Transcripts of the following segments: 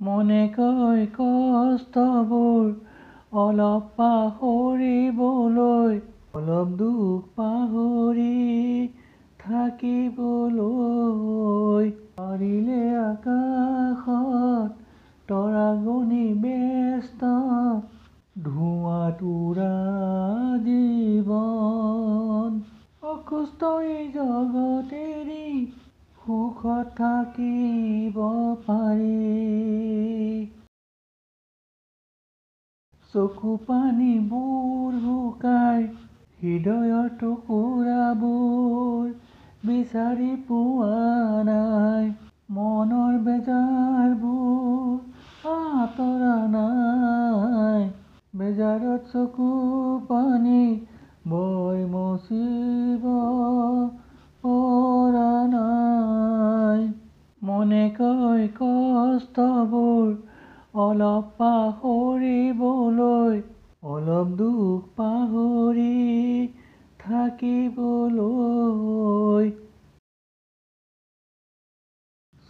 মনে কয় কষ্টবোৰ অলপ পাহৰিবলৈ, অলপ দুখ পাহৰি থাকিবলৈ। পাৰিলে আকাশত তৰা গণি ব্যস্ত, ধোঁৱাত উৰা জীৱন। অসুস্থ এই জগত এৰি সুখত থাকিব পাৰি। চকু পানীবোৰ শুকাই হৃদয়ৰ টুকুৰাবোৰ বিচাৰি পোৱা নাই। মনৰ বেজাৰবোৰ আঁতৰা নাই। বেজাৰত চকু পানী বৈ মচিব পৰা নাই। মনে কয় কষ্টবোৰ অলপ পাহৰিবলৈ, অলপ দুখ পাহৰি থাকিবলৈ।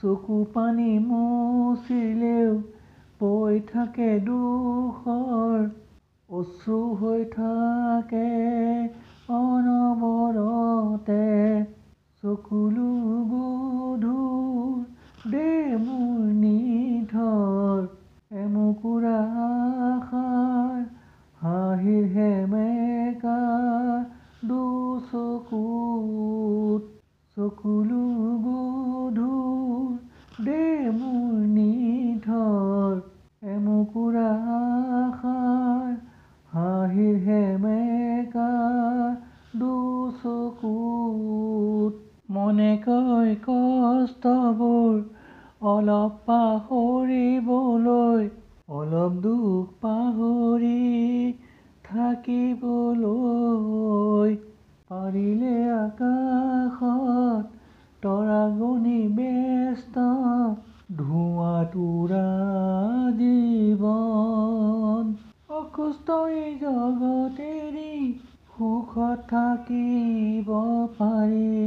চকু পানী মুচিলেও বৈ থাকে দুখৰ, অশ্ৰু হৈ থাকে অনবৰতে। চকুলো গধুৰ দেহ মোৰ নিথৰ, এমুকুৰা আশাৰ হাঁহিৰ সেমেকা দুচকুত। চকুলো গধুৰ দেহ মোৰ নিথৰ, এমুকুৰা আশাৰ হাঁহিৰ সেমেকা দুচকুত। মনে কয় কষ্টবোৰ অলপ পাহৰিবলৈ, অলপ দুখ পাহৰি থাকিবলৈ। পাৰিলে আকাশত তৰা গণি ব্যস্ত, ধোঁৱাত উৰা জীৱন। অসুস্থ এই জগত এৰি সুখত থাকিব পাৰি।